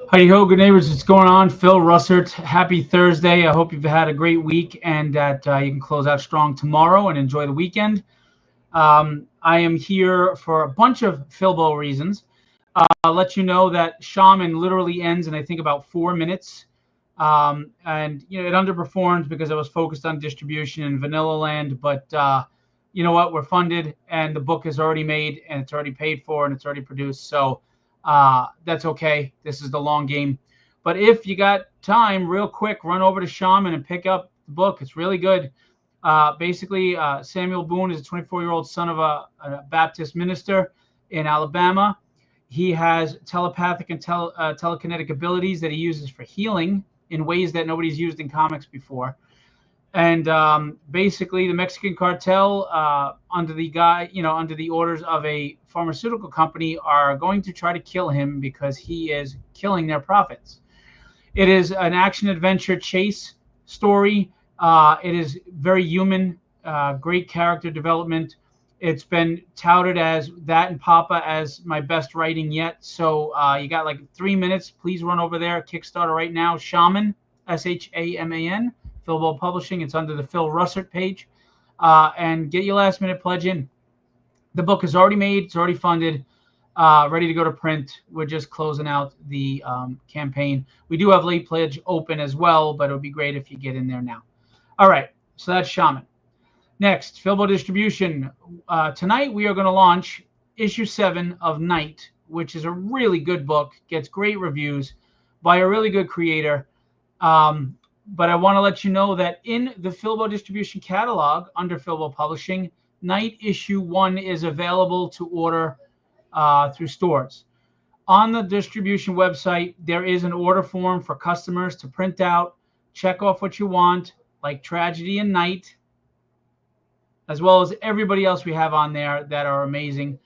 Heidi ho, good neighbors. What's going on? Phil Russert. Happy Thursday. I hope you've had a great week and that you can close out strong tomorrow and enjoy the weekend. I am here for a bunch of Philbo reasons. I'll let you know that Shaman literally ends in I think about 4 minutes. And it underperformed because I was focused on distribution in Vanilla Land. But you know what? We're funded, and the book is already made, and it's already paid for, and it's already produced. So that's okay. This is the long game. But if you got time, real quick, run over to Shaman and pick up the book. It's really good. Basically, Samuel Boone is a 24-year-old son of a Baptist minister in Alabama. He has telepathic and telekinetic abilities that he uses for healing in ways that nobody's used in comics before. And basically, the Mexican cartel, under the orders of a pharmaceutical company, are going to try to kill him because he is killing their profits. It is an action adventure chase story. It is very human, great character development. It's been touted as that and Papa as my best writing yet. So you got like 3 minutes. Please run over there. Kickstarter right now. Shaman, Shaman, Philbo Publishing. It's under the Phil Russert page. And get your last minute pledge in. The book is already made. It's already funded. Ready to go to print. We're just closing out the campaign. We do have late pledge open as well, but it would be great if you get in there now. All right, so that's Shaman. Next, Philbo Distribution. Tonight we are going to launch issue 7 of Night, which is a really good book. Gets great reviews by a really good creator. But I want to let you know that in the Philbo Distribution catalog under Philbo Publishing, Night issue 1 is available to order through stores. On the distribution website, there is an order form for customers to print out, check off what you want, like Tragedy and Night, as well as everybody else we have on there that are amazing,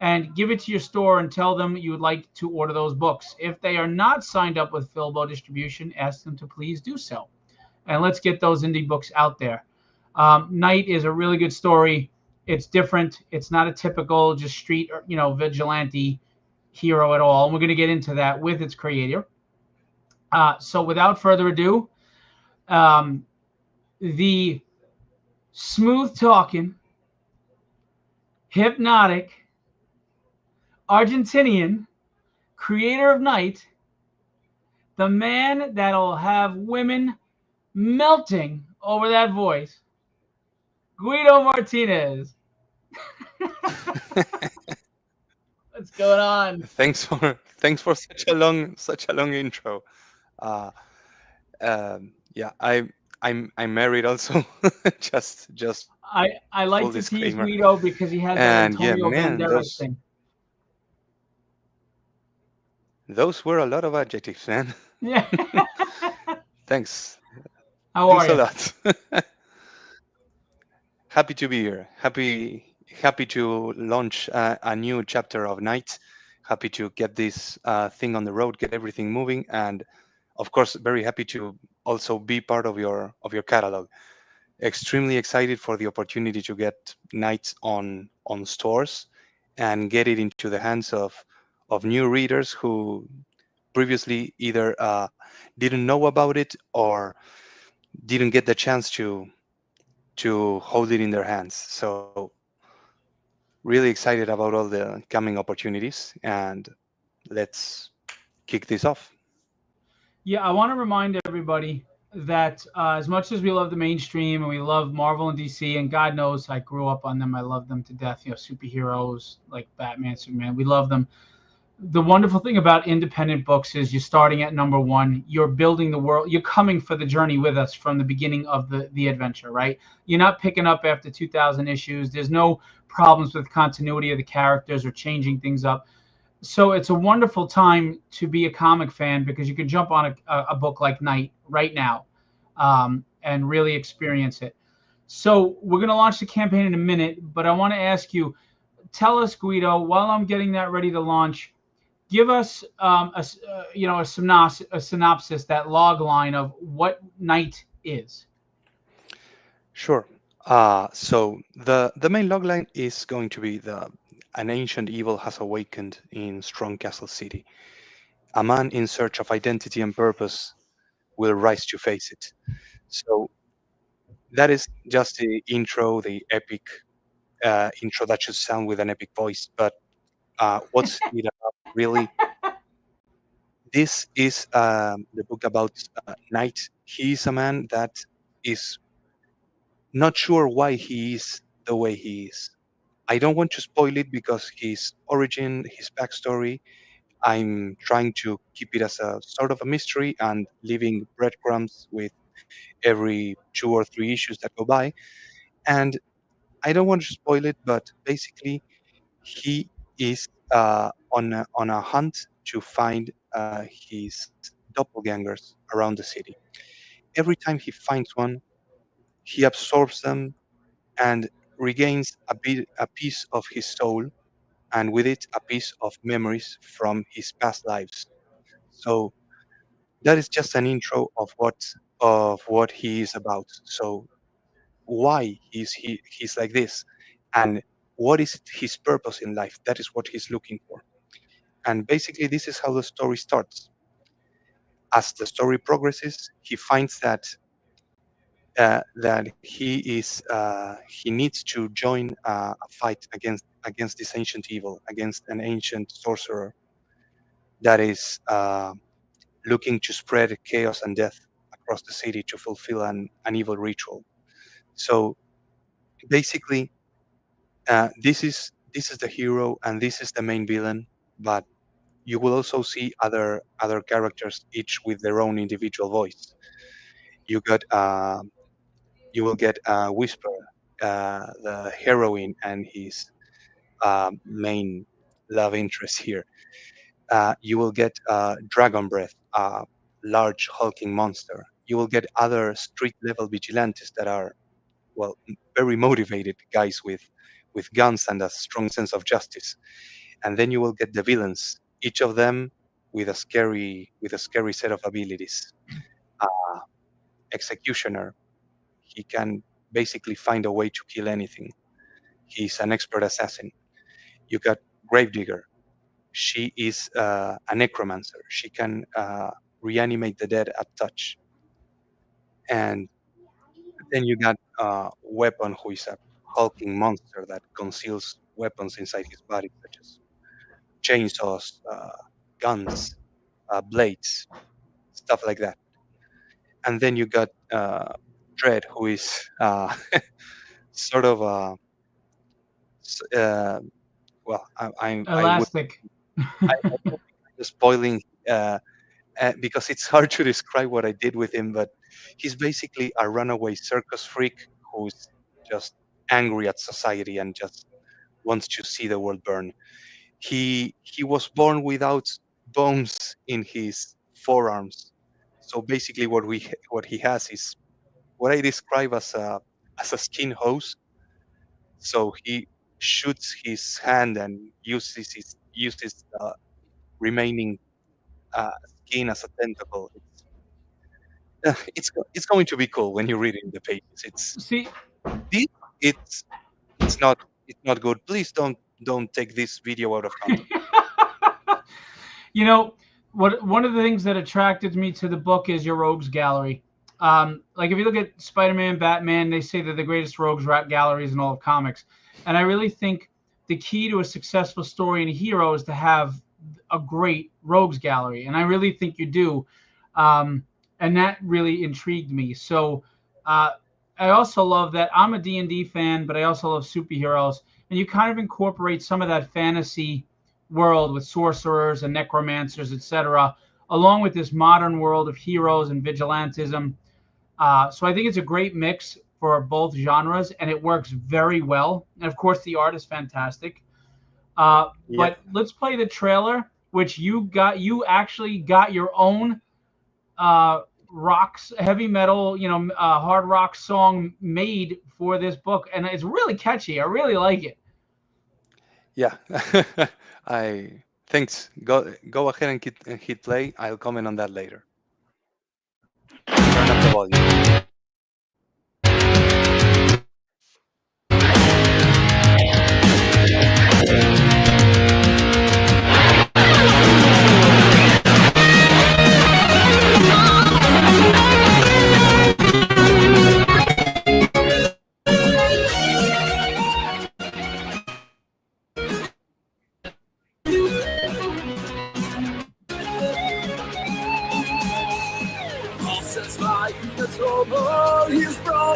and give it to your store and tell them you would like to order those books. If they are not signed up with Philbo Distribution, ask them to please do so. And let's get those indie books out there. Night is a really good story. It's different. It's not a typical just street, vigilante hero at all. And we're going to get into that with its creator. So without further ado, the smooth talking, hypnotic, Argentinian creator of Night, the man that'll have women melting over that voice, Guido Martinez. What's going on? Thanks for such a long intro. Uh, yeah, I'm married also. just I full like to tease disclaimer. Guido because he has that And yeah, Antonio man, Banderas those thing. those were a lot of adjectives, man. Yeah. Thanks, How are thanks a you? lot. Happy to be here. Happy to launch a new chapter of Night. Happy to get this thing on the road, get everything moving, and of course, very happy to also be part of your catalog. Extremely excited for the opportunity to get Night on stores and get it into the hands of new readers who previously either didn't know about it or didn't get the chance to hold it in their hands. So really excited about all the coming opportunities, and let's kick this off. Yeah, I want to remind everybody that as much as we love the mainstream and we love Marvel and DC, and God knows I grew up on them, I love them to death. Superheroes like Batman, Superman, we love them. The wonderful thing about independent books is you're starting at number one. You're building the world. You're coming for the journey with us from the beginning of the adventure, right? You're not picking up after 2,000 issues. There's no problems with continuity of the characters or changing things up. So it's a wonderful time to be a comic fan because you can jump on a book like Night right now and really experience it. So we're going to launch the campaign in a minute, but I want to ask you, tell us, Guido, while I'm getting that ready to launch, give us a synopsis, that log line of what Night is. Sure. So the main logline is going to be the an ancient evil has awakened in Strong Castle City, A man in search of identity and purpose will rise to face it. So that is just the intro, the epic intro that should sound with an epic voice. But what's it about really? This is the book about Knight. He is a man that is not sure why he is the way he is. I don't want to spoil it because his origin, his backstory, I'm trying to keep it as a sort of a mystery and leaving breadcrumbs with every 2 or 3 issues that go by. And I don't want to spoil it, but basically, he is on a hunt to find his doppelgangers around the city. Every time he finds one, he absorbs them and regains a piece of his soul, and with it, a piece of memories from his past lives. So that is just an intro of what he is about. So why he's like this, and what is his purpose in life? That is what he's looking for. And basically, this is how the story starts. As the story progresses, he finds that he needs to join a fight against this ancient evil, against an ancient sorcerer that is looking to spread chaos and death across the city to fulfill an evil ritual. So basically, this is the hero and this is the main villain, but you will also see other characters, each with their own individual voice. You got you will get Whisper, the heroine, and his main love interest here. You will get Dragon Breath, a large hulking monster. You will get other street level vigilantes that are, well, very motivated guys with guns and a strong sense of justice. And then you will get the villains, each of them with a scary set of abilities. Uh, Executioner, he can basically find a way to kill anything. He's an expert assassin. You got Gravedigger. She is a necromancer. She can reanimate the dead at touch. And then you got Weapon, who is a hulking monster that conceals weapons inside his body, such as chainsaws, guns, blades, stuff like that. And then you got Dread, who is sort of s- uh, well, I would Elastic. I won't be kind of spoiling because it's hard to describe what I did with him, but he's basically a runaway circus freak who's just angry at society and just wants to see the world burn. He was born without bones in his forearms, so basically what he has is what I describe as a skin hose. So he shoots his hand and uses remaining uh, skin as a tentacle. It's going to be cool when you read it in the pages. See, This it's it's not it's not good. Please don't take this video out of context. you know what? One of the things that attracted me to the book is your rogues gallery. Like if you look at Spider-Man, Batman, they say they're the greatest rogues galleries in all of comics, and I really think the key to a successful story and a hero is to have a great rogues gallery, and I really think you do. And that really intrigued me. So uh, I also love that I'm a D&D fan, but I also love superheroes, and you kind of incorporate some of that fantasy world with sorcerers and necromancers, etc., along with this modern world of heroes and vigilantism. So I think it's a great mix for both genres, and it works very well. And of course, the art is fantastic. Yep. But let's play the trailer, which you got. You actually got your own rocks, heavy metal, hard rock song made for this book, and it's really catchy. I really like it. Yeah. I Thanks. Go ahead and hit play. I'll comment on that later. Turn up the volume.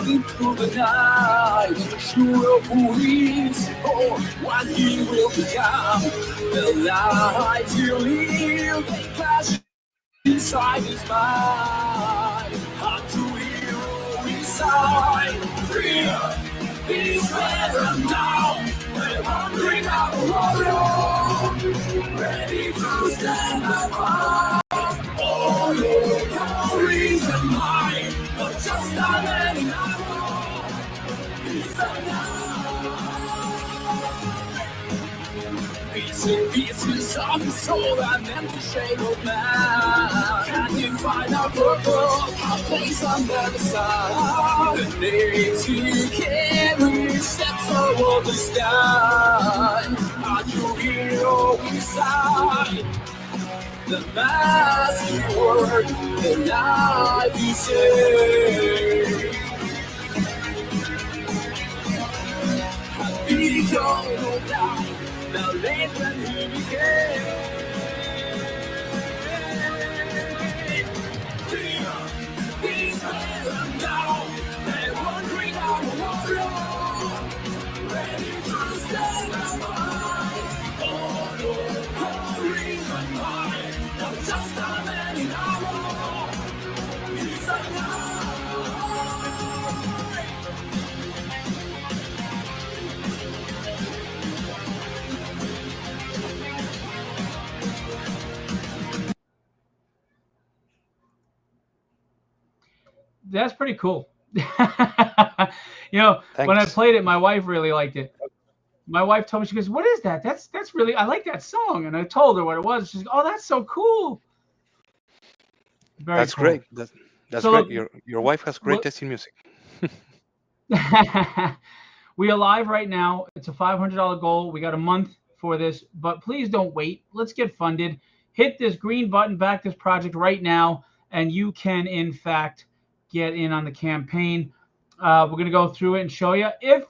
through the night, sure of who he is or what he will become. The life he lives, they clash inside his mind. Hard to hear inside. Fear is better now. We're wandering out the road, ready to stand and fight. All your glories and mine, not just an animal. It's a piece and pieces of his soul and empty shade of man. Can you find a purpose, a place under the sun? The names he carries sets over the sky. Are you hero inside? The mask he wore, the life he saved. He don't know now, now late when he became. He's there now, they're wandering out the road, ready to stand and fight. Oh no, hurry and mine, not just a man in armor. He's alive. That's pretty cool. When I Thanks. played it, my wife really liked it. My wife told me, she goes, "What is that? That's really, I like that song." And I told her what it was. She's like, "Oh, that's so cool." Very That's great. cool. That's So great. look, Your wife has great what taste in music. we are live right now. It's a $500 goal. We got a month for this, but please don't wait. Let's get funded. Hit this green button, back this project right now, and you can, in fact, get in on the campaign. We're gonna go through it and show you. If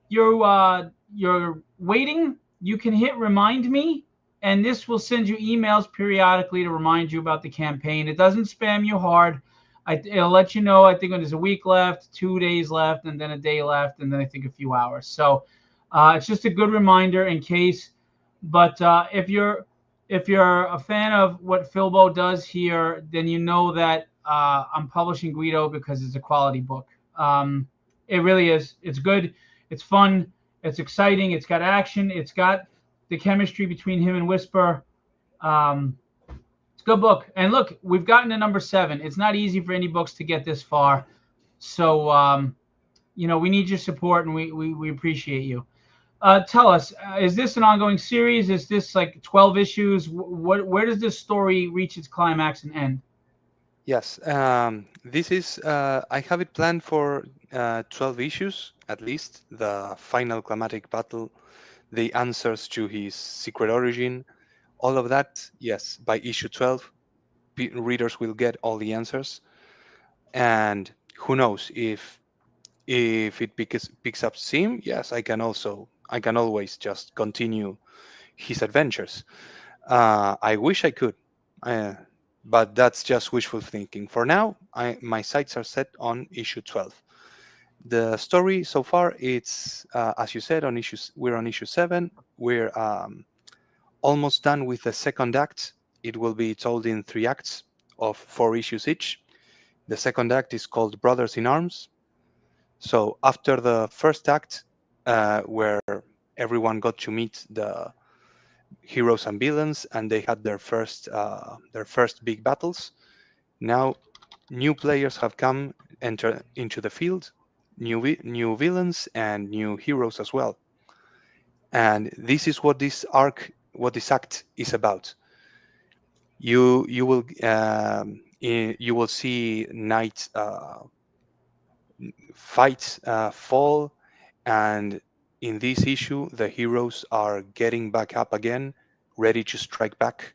you're waiting, you can hit remind me, and this will send you emails periodically to remind you about the campaign. It doesn't spam you hard. It'll let you know, I think, when there's a week left, 2 days left, and then a day left, and then I think a few hours. So it's just a good reminder in case. But if you're a fan of what Philbo does here, then you know that I'm publishing Guido because it's a quality book. It really is. It's good. It's fun. It's exciting. It's got action. It's got the chemistry between him and Whisper. Um, it's a good book. And look, we've gotten to number 7. It's not easy for any books to get this far. So, we need your support, and we appreciate you. Tell us, is this an ongoing series? Is this like 12 issues? Where does this story reach its climax and end? Yes, this is. I have it planned for 12 issues at least. The final climatic battle, the answers to his secret origin, all of that. Yes, by issue 12, readers will get all the answers. And who knows if it picks up steam? Yes, I can always just continue his adventures. I wish I could, uh, but that's just wishful thinking. For now, my sights are set on issue 12. The story so far, it's as you said, we're on issue 7. We're almost done with the second act. It will be told in 3 acts of 4 issues each. The second act is called Brothers in Arms. So after the first act, where everyone got to meet the heroes and villains, and they had their first big battles. Now, new players have come enter into the field, new villains and new heroes as well. And this is what this act is about. You will see Knight fights fall, and in this issue, the heroes are getting back up again, ready to strike back.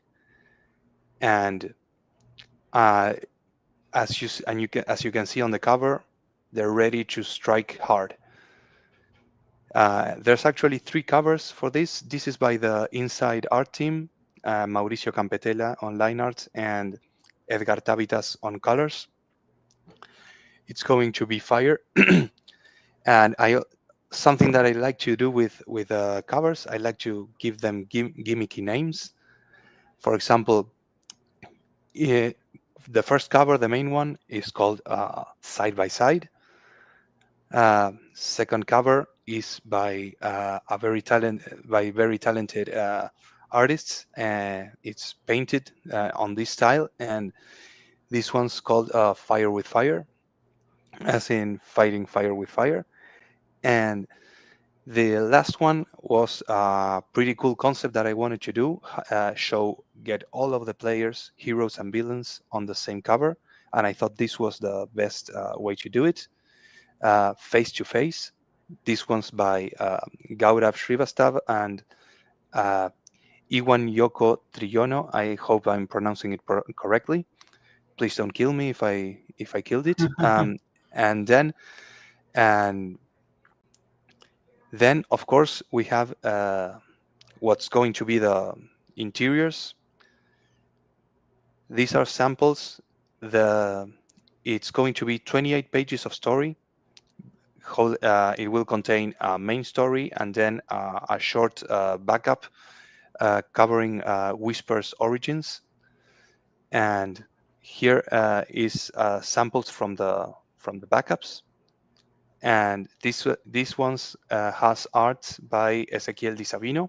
And uh, as you can see on the cover, they're ready to strike hard. There's actually 3 covers for this. This is by the Inside Art team, Mauricio Campetella on line art and Edgar Tabitas on colors. it's going to be fire. And something that I like to do with covers, I like to give them gimmicky names. For example, eh, the first cover, the main one, is called Side by Side. Second cover is by very talented artists. It's painted on this style, and this one's called Fire with Fire, as in fighting fire with fire. And the last one was a pretty cool concept that I wanted to do, get all of the players, heroes and villains on the same cover. And I thought this was the best way to do it, face to face. This one's by Gaurav Srivastav and uh, Iwan Yoko Triyono. I hope I'm pronouncing it correctly. Please don't kill me if I killed it. And then and then of course we have what's going to be the interiors. These are samples. The It's going to be 28 pages of story. It will contain a main story and then a short backup covering Whisper's origins. And here is samples from the backups. And this one's has art by Ezequiel Di Sabino,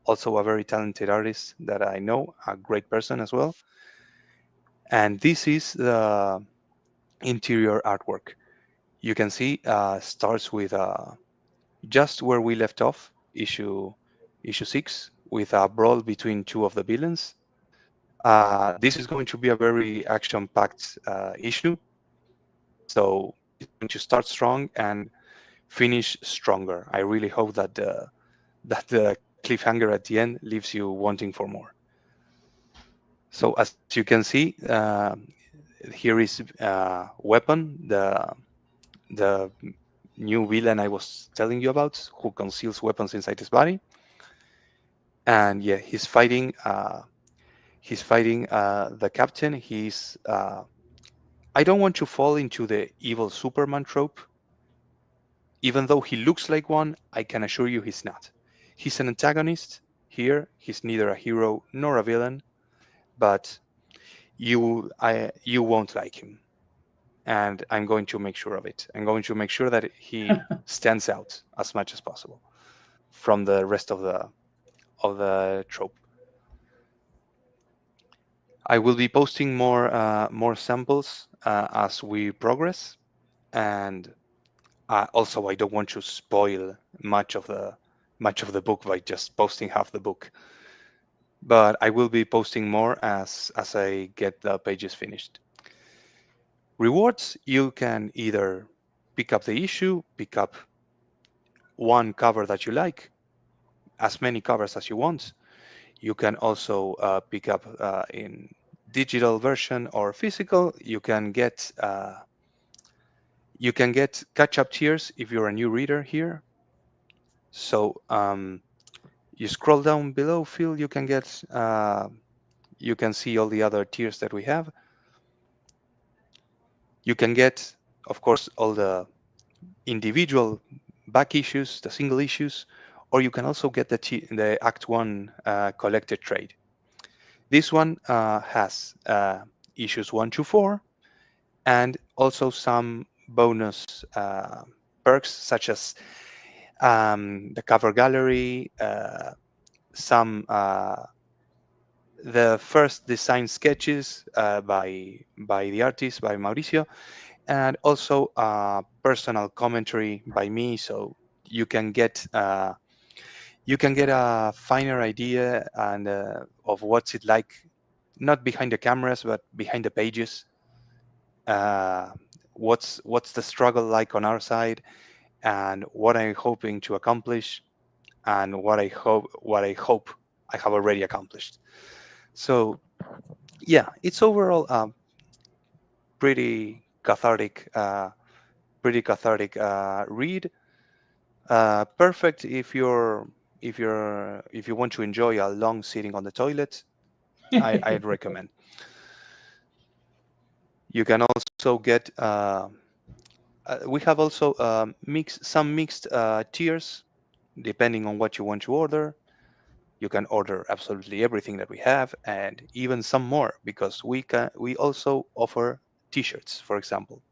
also a very talented artist that I know, a great person as well. And this is the interior artwork. You can see starts with just where we left off, issue 6, with a brawl between two of the villains. This is going to be a very action-packed issue, so it's going to start strong and finish stronger. I really hope that the cliffhanger at the end leaves you wanting for more. So as you can see, here is Weapon, the new villain I was telling you about, who conceals weapons inside his body. And yeah, he's fighting the captain. I don't want to fall into the evil Superman trope. Even though he looks like one, I can assure you he's not. He's an antagonist. Here, he's neither a hero nor a villain, but you won't like him, and I'm going to make sure of it. I'm going to make sure that he stands out as much as possible from the rest of the trope. I will be posting more samples as we progress, and also I don't want to spoil much of the book by just posting half the book. But I will be posting more as I get the pages finished. Rewards: you can either pick up the issue, pick up one cover that you like, as many covers as you want. You can also pick up in digital version or physical. You can get catch-up tiers if you're a new reader here. So you scroll down below, Phil. You can see all the other tiers that we have. You can get, of course, all the individual back issues, the single issues, or you can also get the Act 1 collected trade. This one has issues 1 to 4, and also some bonus perks, such as the cover gallery, some the first design sketches by the artist, by Mauricio, and also personal commentary by me, so you can get a finer idea and of what's it like, not behind the cameras but behind the pages. uh, what's the struggle like on our side, and what I'm hoping to accomplish, and what I hope I have already accomplished. So yeah, it's overall pretty cathartic read. Perfect if you want to enjoy a long sitting on the toilet. I'd recommend. You can also get we have also some mixed tiers depending on what you want to order. You can order absolutely everything that we have and even some more because we also offer t-shirts, for example.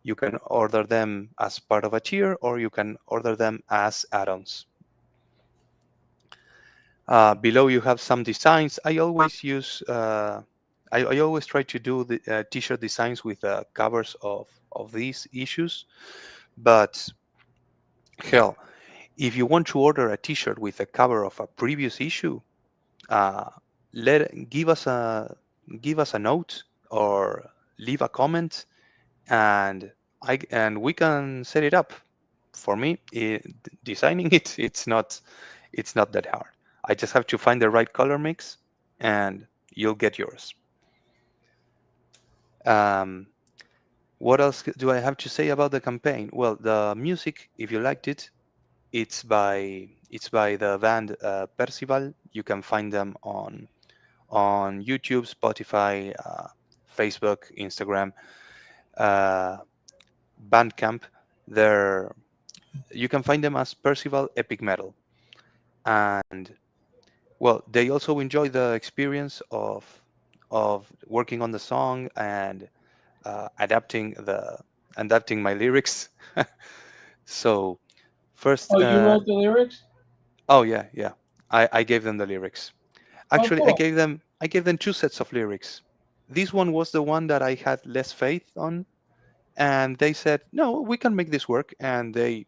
You can order them as part of a tier or you can order them as add-ons. Below you have some designs. I always use I always try to do the t-shirt designs with covers of these issues, but hell, if you want to order a t-shirt with a cover of a previous issue, uh, let give us a note or leave a comment, and we can set it up. For me, designing it's not that hard. I just have to find the right color mix, and you'll get yours. Um, what else do I have to say about the campaign? Well, the music, if you liked it, it's by the band Percival. You can find them on YouTube, Spotify, Facebook, Instagram, uh, Bandcamp. They're You can find them as Percival Epic Metal, and well, they also enjoy the experience of working on the song and adapting my lyrics. So first, Oh, you wrote the lyrics? oh yeah, yeah, I gave them the lyrics. Oh, Actually, cool. I gave them two sets of lyrics. This one was the one that I had less faith on, and they said, "No, we can make this work," and they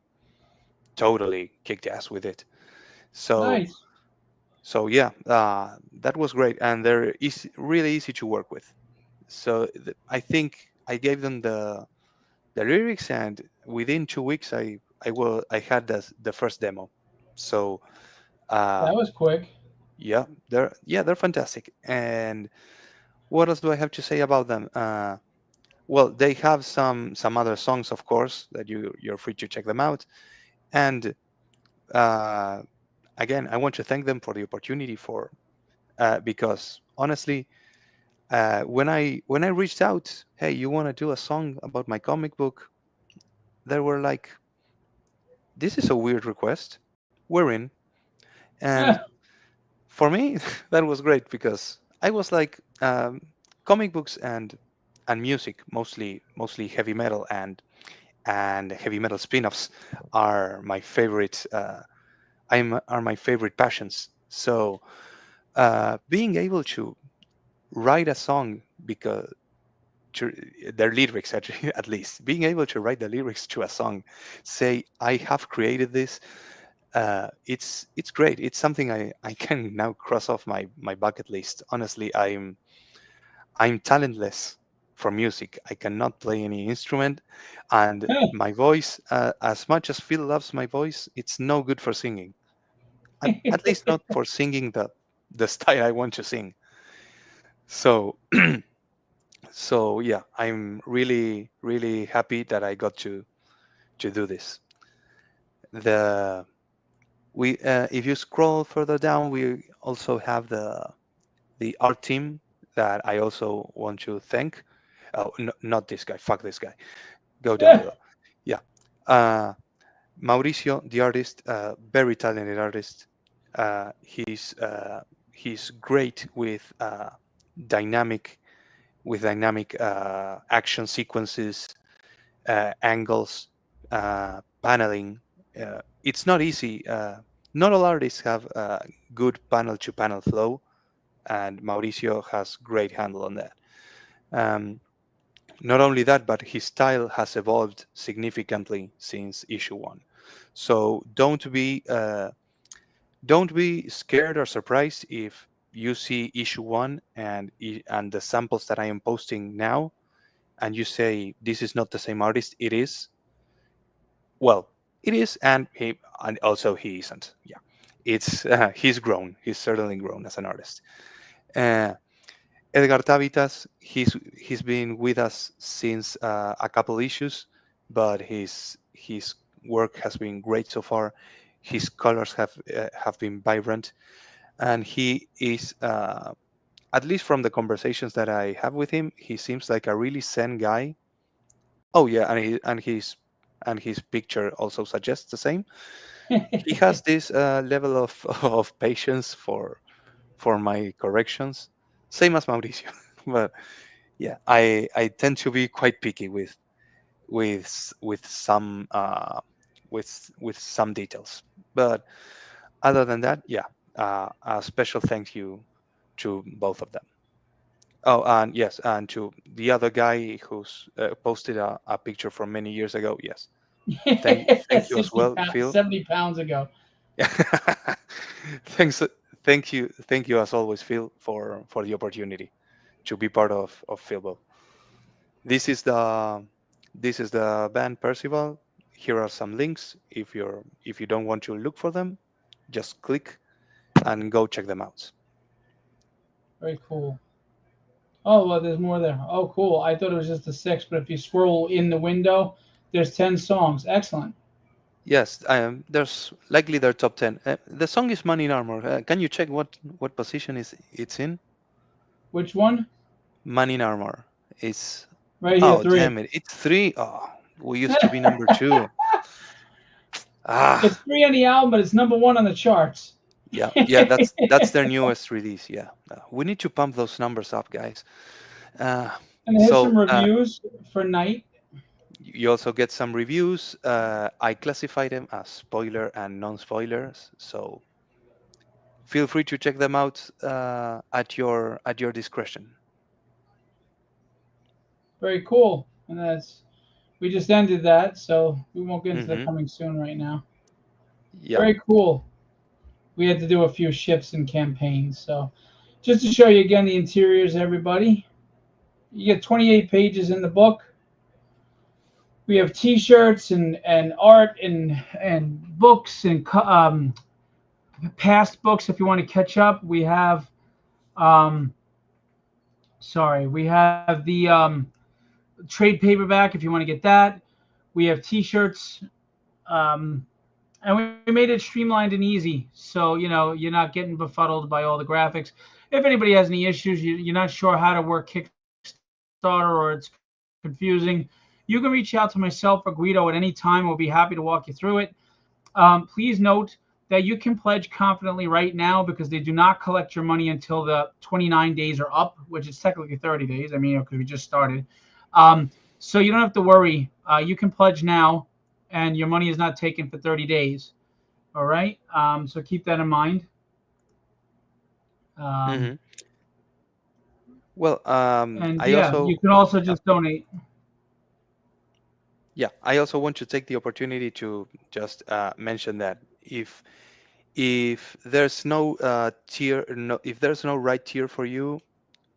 totally kicked ass with it. So Nice. yeah, that was great, and they're really easy to work with. So I think I gave them the lyrics, and within 2 weeks, I had the first demo. So That um, was quick. yeah, they're fantastic. And what else do I have to say about them? Well, they have some other songs, of course, that you're free to check them out. And uh, again, I want to thank them for the opportunity because honestly, when I reached out, hey, you want to do a song about my comic book? They were like, this is a weird request. We're in. And Yeah. for me, that was great because I was like, comic books and music, mostly heavy metal and heavy metal spin-offs are my favorite. Are my favorite passions. So being able to write a song because to, their lyrics actually, at least being able to write the lyrics to a song, say I have created this, it's great. It's something I can now cross off my bucket list. Honestly, I'm talentless for music. I cannot play any instrument, and my voice, as much as Phil loves my voice, it's no good for singing. At least not for singing the style I want to sing. So so yeah, I'm really happy that I got to do this. The we If you scroll further down, we also have the art team that I also want to thank. Oh, no, not this guy. Fuck this guy. Go down Yeah. below. Yeah. Uh, Mauricio, the artist, very talented artist. He's great dynamic dynamic action sequences, angles, paneling. It's not easy. Not all artists have good panel to panel flow, and Mauricio has great handle on that. Um, Not only that, but his style has evolved significantly since issue one. So don't be scared or surprised if you see issue one and the samples that I am posting now, and you say this is not the same artist. It is. Well, it is, and also he isn't. Yeah, it's he's grown. He's certainly grown as an artist. Uh, Edgar Tavitas, he's been with us since a couple issues, but his work has been great so far. His colors have been vibrant, and he is, at least from the conversations that I have with him, he seems like a really zen guy. Oh yeah, and his picture also suggests the same. He has this level of of patience for my corrections, same as Mauricio. But yeah, I tend to be quite picky with some with some details. But other than that, yeah, a special thank you to both of them. Oh, and yes, and to the other guy who's posted a picture from many years ago. Yes, thank you as 60 well, pounds, Phil. 70 pounds ago. Thanks, thank you as always, Phil, for the opportunity to be part of Philbo. This is the band Percival. Here are some links. If you don't want to look for them, just click and go check them out. Very cool. Oh, well, there's more there. Oh, cool. I thought it was just the six, but if you scroll in the window, there's 10 songs. Excellent. Yes, there's likely their top 10. The song is "Man in Armor." Can you check what position is it's in? Which one? "Man in Armor" is. Right here, Oh three. damn it! It's three. Oh, we used to be number two. It's Ah, three on the album, but it's number one on the charts. yeah, yeah. That's their newest release. Yeah, we need to pump those numbers up, guys. Uh, And here's so some reviews for Night. you also get some reviews. I classify them as spoiler and non-spoilers, so feel free to check them out at your discretion. Very cool. And that's we just ended that, so we won't get into the Hmm. coming soon right now. Yeah. Very cool. We had to do a few shifts in campaigns, so just to show you again the interiors, everybody. You get 28 pages in the book. We have T-shirts and art and books and past books if you want to catch up. We have um, we have the trade paperback if you want to get that. We have T-shirts, um, and we made it streamlined and easy, so you're not getting befuddled by all the graphics. If anybody has any issues, you're not sure how to work Kickstarter or it's confusing, you can reach out to myself or Guido at any time. We'll be happy to walk you through it. Please note that you can pledge confidently right now because they do not collect your money until the 29 days are up, which is technically 30 days. I mean, because we just started. So you don't have to worry. You can pledge now, and your money is not taken for 30 days. All right. So keep that in mind. Um, Hmm. Well, and I yeah, also you can also yeah, just donate. yeah, I also want to take the opportunity to just mention that if there's no tier, no, if there's no right tier for you,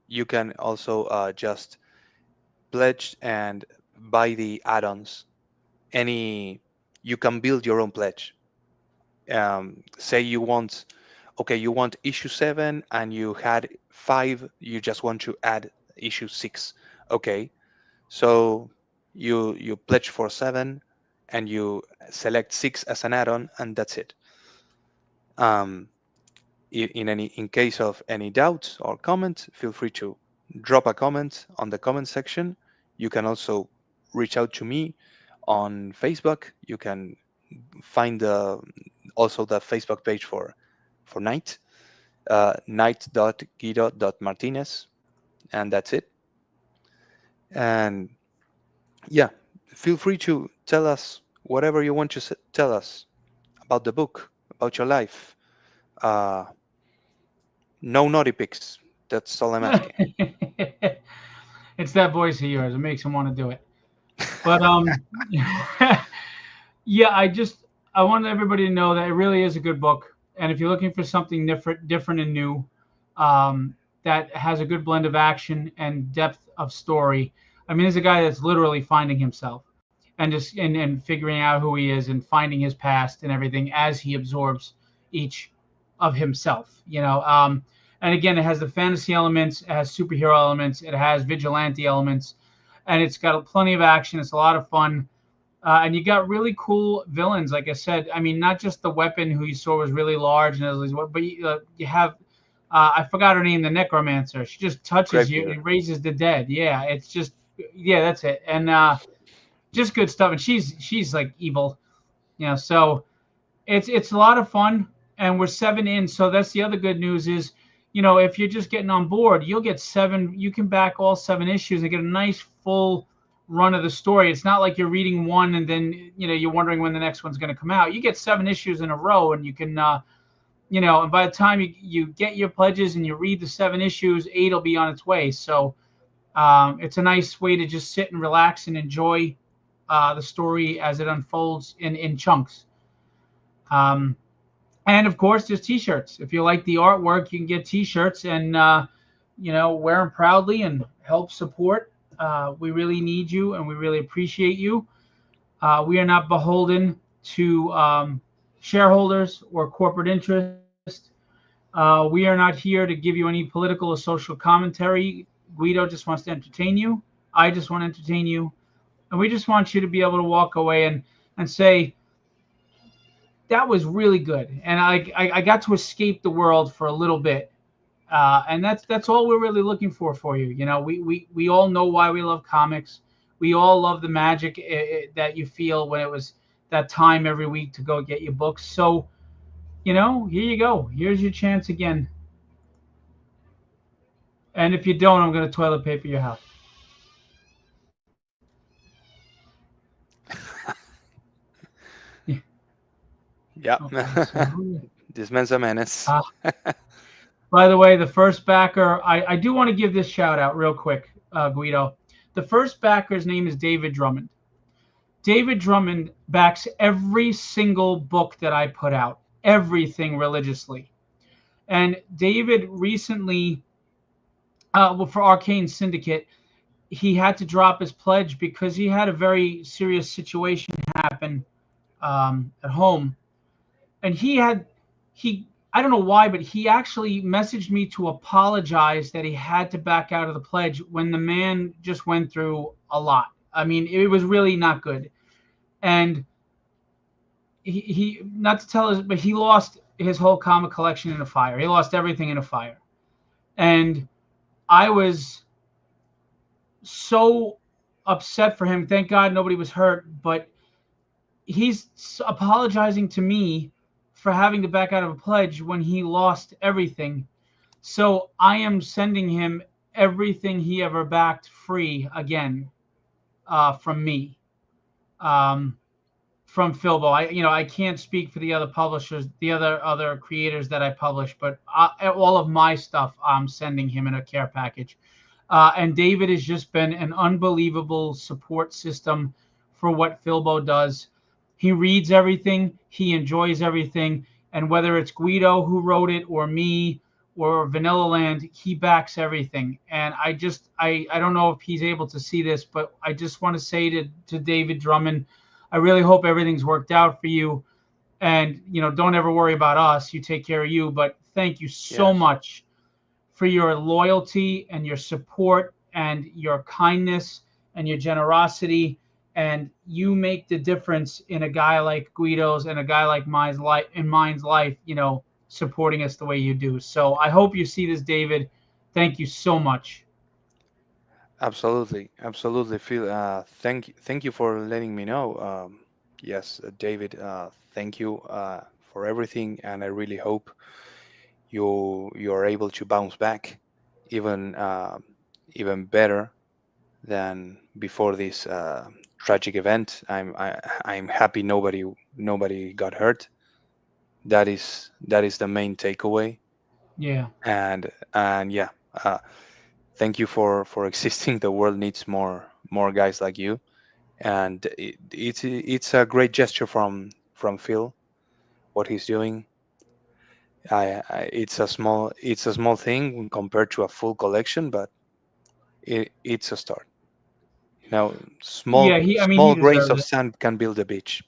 you can also just pledge and buy the add-ons. Any You can build your own pledge. Say you want, okay, you want issue 7 and you had 5, you just want to add issue 6. Okay, so you pledge for 7 and you select 6 as an add-on, and that's it. um, in case of any doubts or comment, feel free to drop a comment on the comment section. You can also reach out to me on Facebook. You can find also the Facebook page for Night, night.guido.martinez, and that's it. And yeah, feel free to tell us whatever you want to tell us about the book, about your life. Uh, no naughty pics. That's all I'm asking. It's that voice of yours. It makes him want to do it. But yeah, I wanted everybody to know that it really is a good book. And if you're looking for something different and new, that has a good blend of action and depth of story. I mean, there's a guy that's literally finding himself and just and figuring out who he is and finding his past and everything as he absorbs each of himself. And again, it has the fantasy elements, it has superhero elements, it has vigilante elements, and it's got plenty of action. It's a lot of fun. And you got really cool villains, like I said. I mean, not just the weapon who you saw was really large, but you have I forgot her name, the necromancer. She just touches you Gravedigger. and raises the dead. Yeah, it's just yeah, that's it. And just good stuff. And she's like evil, So it's a lot of fun, and we're 7 in. So that's the other good news is, if you're just getting on board, you'll get 7. You can back all 7 issues and get a nice full run of the story. It's not like you're reading one and then you're wondering when the next one's going to come out. You get 7 issues in a row, and you can and by the time you get your pledges and you read the 7 issues, 8 will be on its way. So it's a nice way to just sit and relax and enjoy the story as it unfolds in chunks. And of course, there's T-shirts. If you like the artwork, you can get T-shirts and wear them proudly and help support. We really need you, and we really appreciate you. We are not beholden to shareholders or corporate interest. We are not here to give you any political or social commentary. Guido just wants to entertain you. I just want to entertain you. And we just want you to be able to walk away and say, that was really good. And I got to escape the world for a little bit. And that's all we're really looking for you. We all know why we love comics. We all love the magic that you feel when it was that time every week to go get your books. So, here you go. Here's your chance again. And if you don't, I'm going to toilet paper your house. Yeah. Okay, so This man's a menace. by the way, the first backer, I do want to give this shout out real quick, Guido. The first backer's name is David Drummond. David Drummond backs every single book that I put out, everything religiously. And David recently, for Arcane Syndicate, he had to drop his pledge because he had a very serious situation happen at home. And I don't know why, but he actually messaged me to apologize that he had to back out of the pledge when the man just went through a lot. I mean, it was really not good. And he not to tell us, but he lost his whole comic collection in a fire. He lost everything in a fire. And I was so upset for him. Thank God nobody was hurt, but he's apologizing to me for having to back out of a pledge when he lost everything. So I am sending him everything he ever backed free again from me, from Filbo. I can't speak for the other publishers, the other creators that I publish, but all of my stuff I'm sending him in a care package. And David has just been an unbelievable support system for what Filbo does. He reads everything. He enjoys everything. And whether it's Guido who wrote it or me or Vanilla Land, he backs everything. And I don't know if he's able to see this, but I just want to say to David Drummond, I really hope everything's worked out for you. And, don't ever worry about us. You take care of you. But thank you so much for your loyalty and your support and your kindness and your generosity. And you make the difference in a guy like Guido's and a guy like mine's life, supporting us the way you do. So I hope you see this, David. Thank you so much. Absolutely, Phil. Thank you for letting me know. Yes, David. Thank you for everything, and I really hope you're able to bounce back even better than before this tragic event. I'm happy nobody got hurt. That is the main takeaway. Yeah. And yeah, thank you for existing. The world needs more guys like you, and it's a great gesture from Phil, what he's doing. It's a small thing compared to a full collection, but it's a start. Small he grains deserves of it. sand can build a beach.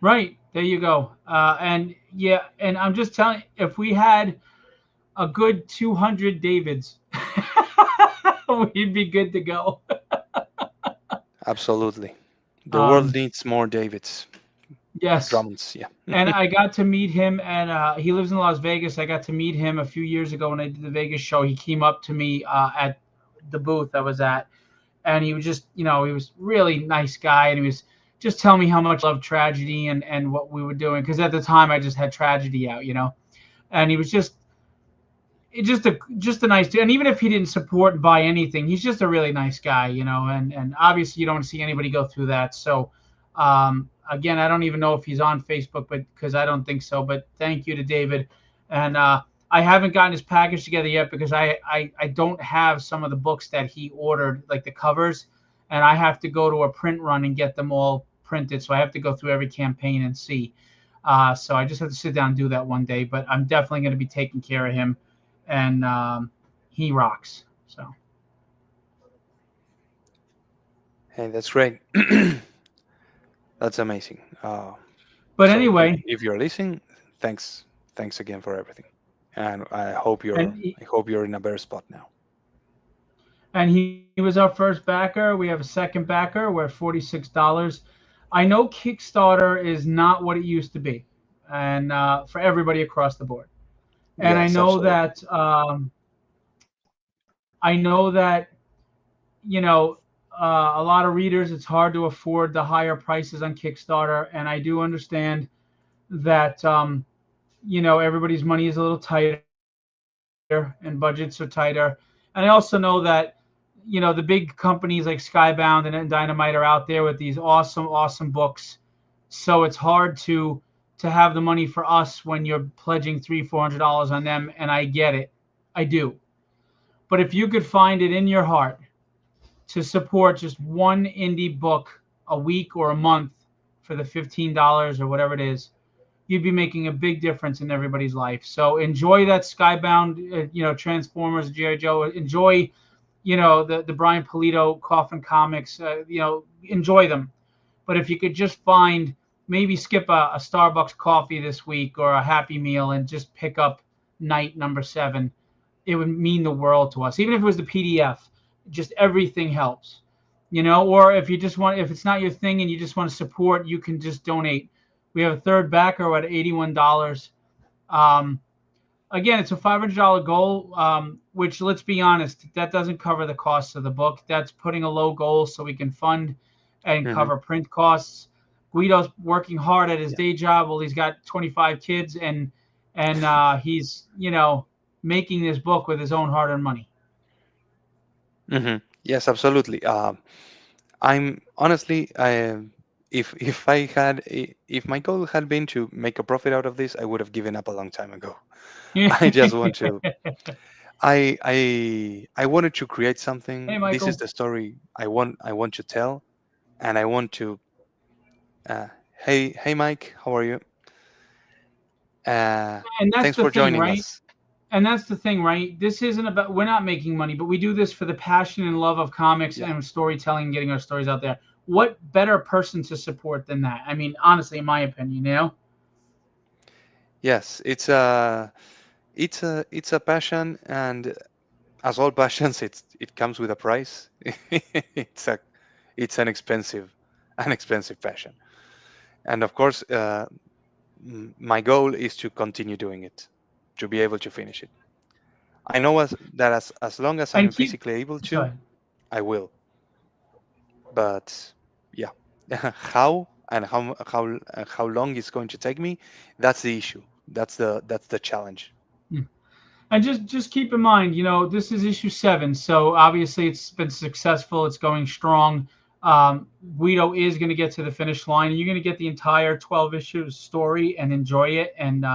Right. There you go. And I'm just telling you, if we had a good 200 Davids, we'd be good to go. Absolutely. The world needs more Davids. Yes. Drummonds, yeah. And I got to meet him, and he lives in Las Vegas. I got to meet him a few years ago when I did the Vegas show. He came up to me at the booth I was at, and he was just, he was really nice guy, and he was just telling me how much I loved tragedy and what we were doing, because at the time I just had tragedy out, and he was just a nice dude. And even if he didn't support and buy anything, he's just a really nice guy, and obviously you don't see anybody go through that. So again, I don't even know if he's on Facebook, but because I don't think so. But thank you to David. And I haven't gotten his package together yet because I don't have some of the books that he ordered, like the covers, and I have to go to a print run and get them all printed. So I have to go through every campaign and see. So I just have to sit down and do that one day. But I'm definitely going to be taking care of him, and he rocks. So. Hey, that's great. That's amazing. But So anyway, if you're listening, thanks again for everything, and I hope and you're in a better spot now. And he was our first backer. We have a second backer. We're at $46. I know Kickstarter is not what it used to be, and for everybody across the board. And Yes, absolutely. I know that a lot of readers, it's hard to afford the higher prices on Kickstarter, and I do understand that everybody's money is a little tighter and budgets are tighter. And I also know that the big companies like Skybound and Dynamite are out there with these awesome books. So it's hard to have the money for us when you're pledging $300-400 on them, and I get it. I do. But if you could find it in your heart to support just one indie book a week or a month for the $15 or whatever it is, you'd be making a big difference in everybody's life. So enjoy that Skybound, Transformers, G.I. Joe. Enjoy, the Brian Pulido Coffin comics. Enjoy them. But if you could just maybe skip a Starbucks coffee this week or a Happy Meal and just pick up Night number 7, it would mean the world to us. Even if it was the PDF, just everything helps. Or if it's not your thing and you just want to support, you can just donate. We have a third backer at $81. Again, it's a $500 goal, which, let's be honest, that doesn't cover the costs of the book. That's putting a low goal so we can fund and cover print costs. Guido's working hard at his day job. Well, he's got 25 kids, and he's making this book with his own hard-earned money. Yes, absolutely. I'm honestly, if my goal had been to make a profit out of this, I would have given up a long time ago. I just want to. I wanted to create something. Hey, This Michael. is the story I want to tell, and I want to. Hey, Mike, how are you? And that's Thanks the for thing, joining right? us. And that's the thing, right? This isn't about, we're not making money, but we do this for the passion and love of comics and storytelling, getting our stories out there. What better person to support than that? I mean, honestly, in my opinion, Yes, it's a passion, and as all passions, it comes with a price. It's an expensive passion, and of course, my goal is to continue doing it, to be able to finish it. I know as long as I'm and keep, physically able to, sorry. I will. But yeah, how and how long it's going to take me, that's the issue. That's the challenge. And just keep in mind, this is issue 7, so obviously it's been successful. It's going strong. Guido is going to get to the finish line, and you're going to get the entire 12 issue story and enjoy it. And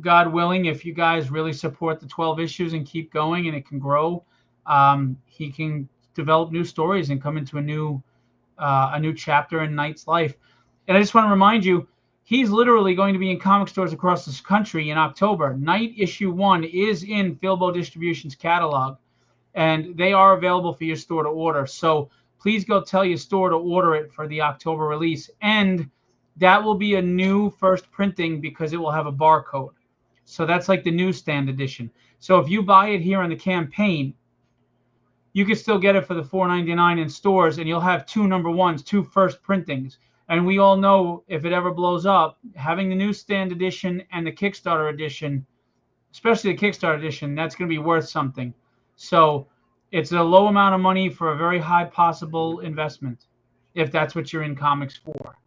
God willing, if you guys really support the 12 issues and keep going, and it can grow, he can develop new stories and come into a new chapter in Knight's life. And I just want to remind you, he's literally going to be in comic stores across this country in October. Night issue 1 is in Filbo Distribution's catalog, and they are available for your store to order. So please go tell your store to order it for the October release. And that will be a new first printing because it will have a barcode. So that's like the newsstand edition. So if you buy it here on the campaign, you can still get it for the $4.99 in stores, and you'll have 2 number 1s, 2 first printings. And we all know if it ever blows up, having the newsstand edition and the Kickstarter edition, especially the Kickstarter edition, that's going to be worth something. So It's a low amount of money for a very high possible investment, if that's what you're in comics for.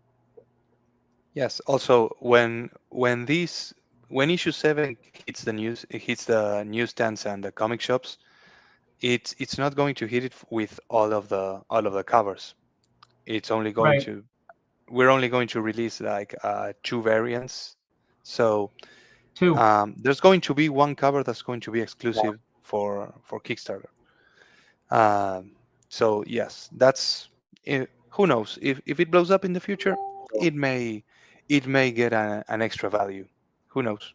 Yes. Also, when issue 7 hits the news, it hits the newsstands and the comic shops, it's not going to hit it with all of the covers. It's only going Right. to We're only going to release like 2 variants. So Two. there's going to be one cover that's going to be exclusive for Kickstarter. So yes, who knows if it blows up in the future, it may get an extra value. Who knows?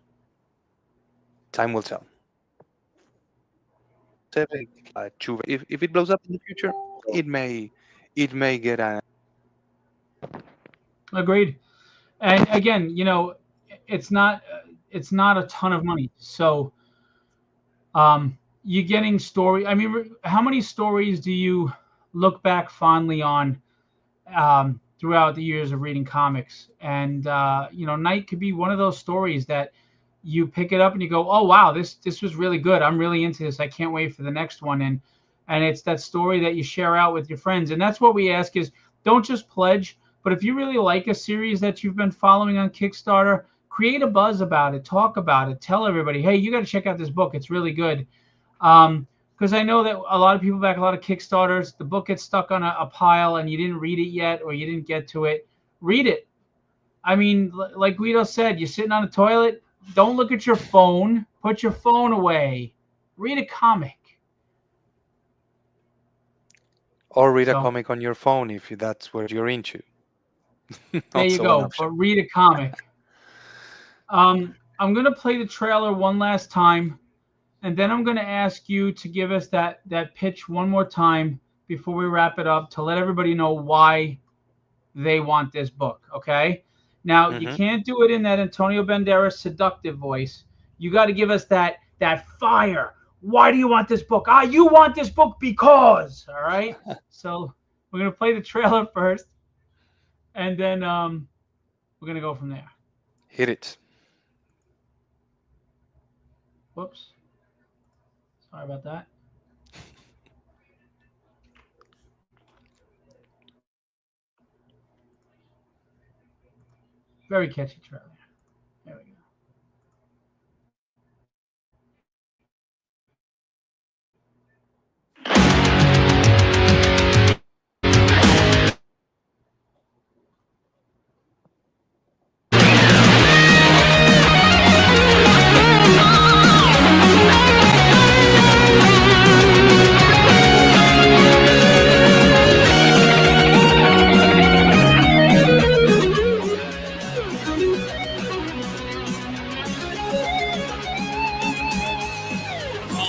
Time will tell. If it blows up in the future, it may get an Agreed. And again, it's not it's not a ton of money. So you're getting story. I mean, how many stories do you look back fondly on throughout the years of reading comics? And Night could be one of those stories that you pick it up and you go, "Oh wow, this was really good. I'm really into this. I can't wait for the next one." And it's that story that you share out with your friends. And that's what we ask is don't just pledge, but if you really like a series that you've been following on Kickstarter, create a buzz about it, talk about it, tell everybody, "Hey, you got to check out this book. It's really good." Because I know that a lot of people back a lot of Kickstarters, the book gets stuck on a pile and you didn't read it yet or you didn't get to it. Read it. I mean, like Guido said, you're sitting on the toilet, don't look at your phone, put your phone away, read a comic. or read a So comic on your phone if that's what you're into. there you Also an go, option. but read a comic. I'm going to play the trailer one last time, and then I'm going to ask you to give us that pitch one more time before we wrap it up to let everybody know why they want this book. Okay. Now you Hmm. can't do it in that Antonio Banderas seductive voice. You got to give us that fire. Why do you want this book? You want this book because. All right. So we're gonna play the trailer first, and then we're gonna go from there. Hit it. Whoops. Sorry about that. Very catchy trailer. There we go.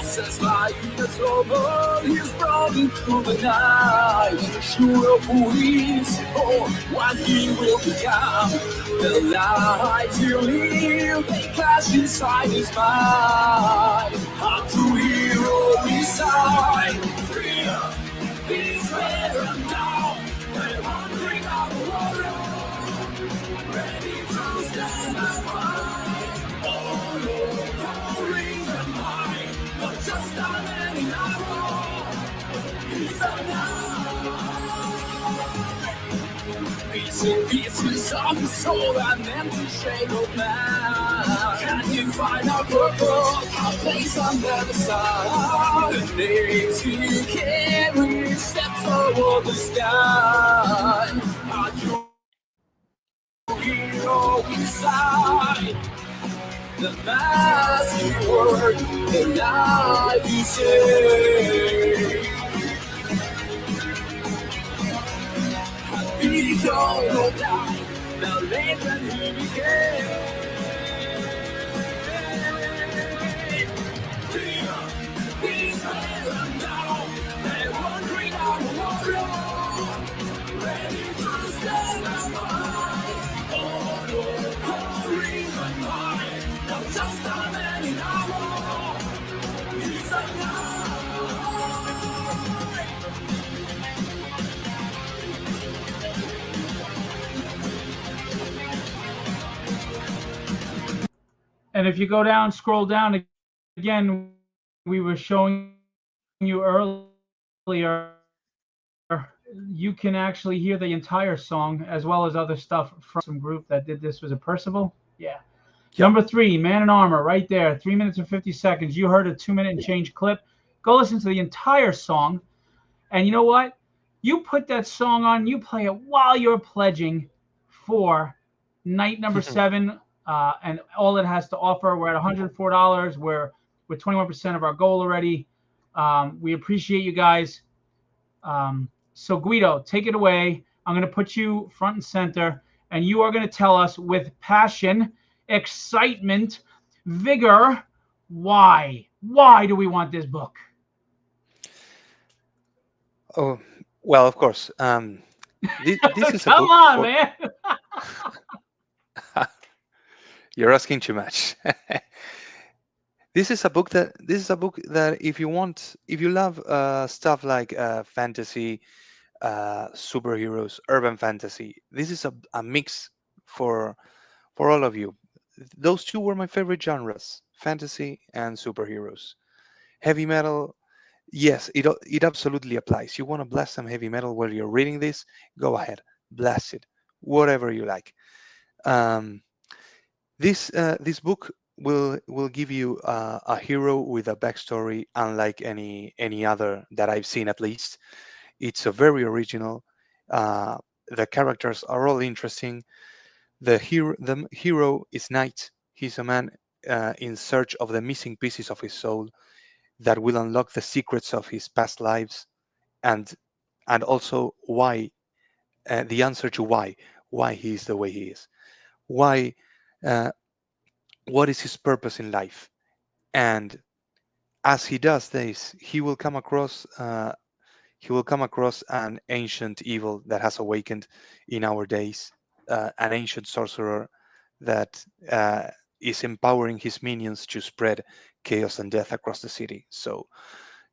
Says like it's over, he's running through the night. Sure police, oh, what he will become. The light he'll live, they clash inside his mind. A true hero inside. He's red and down, and wandering out the water. Ready to stand and fight. Oh no, pouring and high. But just a man in arrow, he's a knight. Piece in pieces of his soul and empty shade of man. Can you find a purpose, a place under the sun? The names he carries steps toward the sky. A true hero inside. The massive word, the life he saved. Be gone of life, now late when he became. He's red and down, and wandering out the water. Ready to stand and fight. Oh no, pouring and high. Not just a man in armor. He's a knight. And if you go down, scroll down again, we were showing you earlier, you can actually hear the entire song as well as other stuff from some group that did this. Was it Percival? Yeah. Number Yep. 3, Man in Armor, right there. 3 minutes and 50 seconds. You heard a 2-minute and change clip. Go listen to the entire song. And you know what? You put that song on, you play it while you're pledging for night number 7, and all it has to offer. We're at $104. We're 21% of our goal already. We appreciate you guys. So Guido, take it away. I'm going to put you front and center, and you are going to tell us with passion, excitement, vigor, why do we want this book? Oh, well, of course. This is a Come book on, for. man. You're asking too much. This is a book that if you love stuff like fantasy, superheroes, urban fantasy, this is a mix for for all of you. Those two were my favorite genres: fantasy and superheroes. Heavy metal, yes, it absolutely applies. You want to blast some heavy metal while you're reading this? Go ahead, blast it, whatever you like. Um, this book will give you a hero with a backstory unlike any other that I've seen, at least. It's a very original. Uh, the characters are all interesting. The hero is Knight. He's a man in search of the missing pieces of his soul that will unlock the secrets of his past lives, and and also why the answer to why he is the way he is. Why uh, what is his purpose in life? And as he does this, he will come across an ancient evil that has awakened in our days, an ancient sorcerer that is empowering his minions to spread chaos and death across the city. So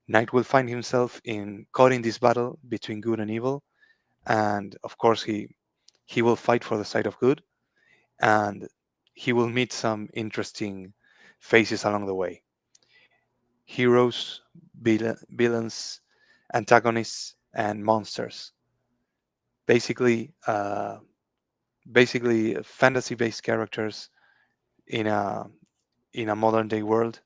Knight will find himself caught in this battle between good and evil, and of course he will fight for the side of good, and he will meet some interesting faces along the way: heroes, villains, antagonists, and monsters. Basically, fantasy-based characters in a modern day world,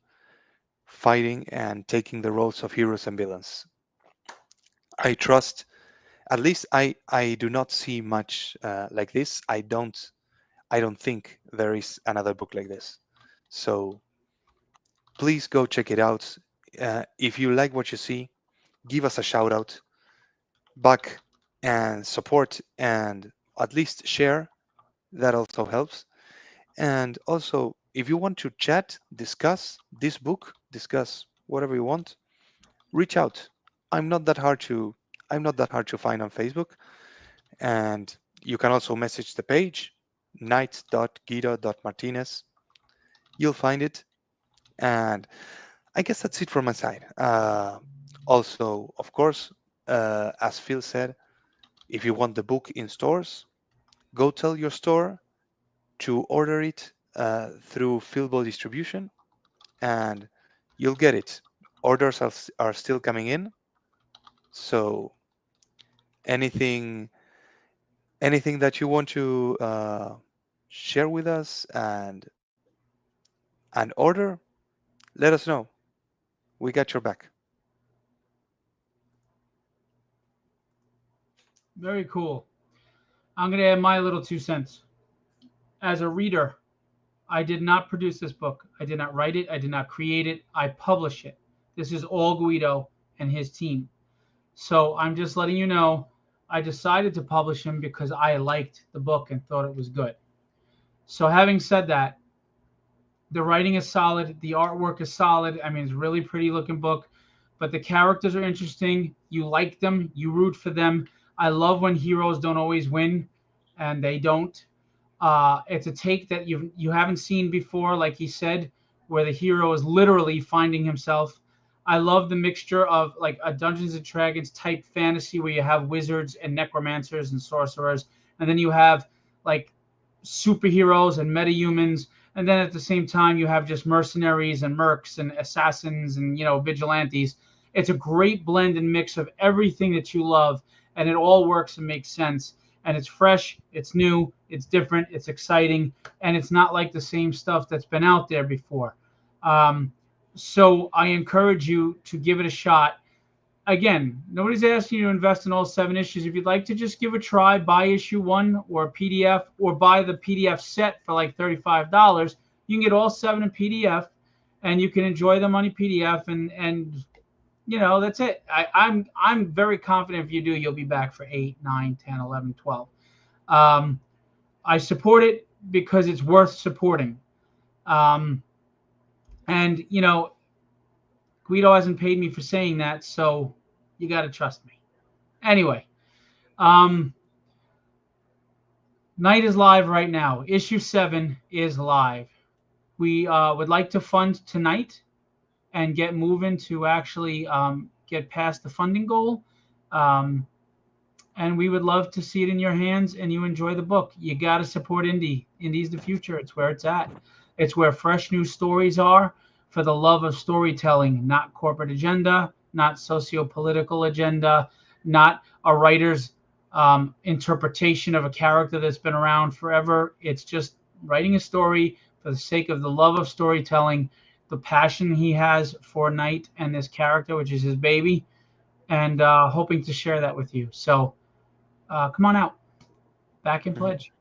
fighting and taking the roles of heroes and villains. I trust, at least I do not see much like this. I don't think there is another book like this. So please go check it out. If you like what you see, give us a shout out, back and support, and at least share. That also helps. And also, if you want to chat, discuss this book, discuss whatever you want, reach out. I'm not that hard to I'm not that hard to find on Facebook, and you can also message the page night.guido.martinez. You'll find it, and I guess that's it from my side. Also, of course, as Phil said, if you want the book in stores, go tell your store to order it through Philbo distribution, and you'll get it. Orders are still coming in, so anything anything that you want to share with us and order, let us know. We got your back. Very cool. I'm going to add my little 2 cents. As a reader, I did not produce this book. I did not write it. I did not create it. I publish it. This is all Guido and his team. So I'm just letting you know I decided to publish him because I liked the book and thought it was good. So having said that, the writing is solid. The artwork is solid. I mean, it's a really pretty looking book, but the characters are interesting. You like them. You root for them. I love when heroes don't always win, and they don't. It's a take that you haven't seen before, like he said, where the hero is literally finding himself. I love the mixture of like a Dungeons and Dragons type fantasy where you have wizards and necromancers and sorcerers, and then you have like superheroes and metahumans, and then at the same time you have just mercenaries and mercs and assassins and vigilantes. It's a great blend and mix of everything that you love, and it all works and makes sense. And it's fresh, it's new, it's different, it's exciting, and it's not like the same stuff that's been out there before. So I encourage you to give it a shot. Again, nobody's asking you to invest in all 7 issues. If you'd like to just give a try, buy issue 1 or a PDF, or buy the PDF set for like $35. You can get all 7 in PDF, and you can enjoy them on a PDF, and that's it. I'm very confident if you do, you'll be back for 8, 9, 10, 11, 12. I support it because it's worth supporting. And Guido hasn't paid me for saying that, so you got to trust me. Anyway, Night is live right now. Issue 7 is live. We would like to fund tonight and get moving to actually get past the funding goal. And we would love to see it in your hands and you enjoy the book. You got to support indie. Indie's the future. It's where it's at. It's where fresh new stories are, for the love of storytelling, not corporate agenda, not socio-political agenda, not a writer's interpretation of a character that's been around forever. It's just writing a story for the sake of the love of storytelling, the passion he has for Knight and this character, which is his baby, and hoping to share that with you. So come on out. Back in pledge.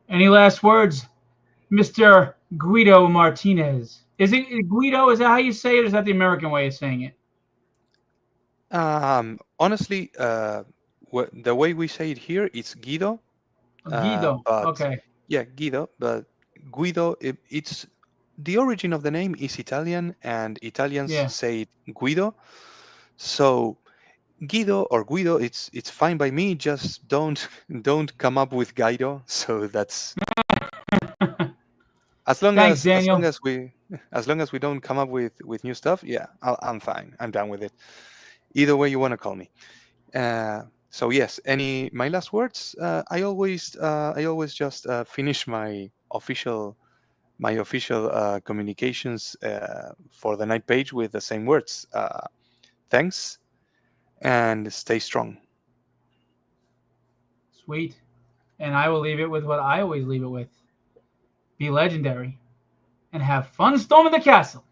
Any last words, Mr. Guido Martinez? Is it Guido? Is that how you say it? Or is that the American way of saying it? Honestly, the way we say it here, it's Guido. Guido. But Okay. yeah, Guido. But Guido, it's the origin of the name is Italian, and Italians Yeah. say it Guido. So Guido or Guido, it's fine by me. Just don't come up with Guido. So that's as long Thanks, as Daniel. we don't come up with new stuff. Yeah, I'm fine. I'm done with it. Either way you want to call me. So yes, my last words? I always just finish my official communications for the Night page with the same words. Thanks and stay strong. Sweet. And I will leave it with what I always leave it with. Be legendary and have fun storming the castle.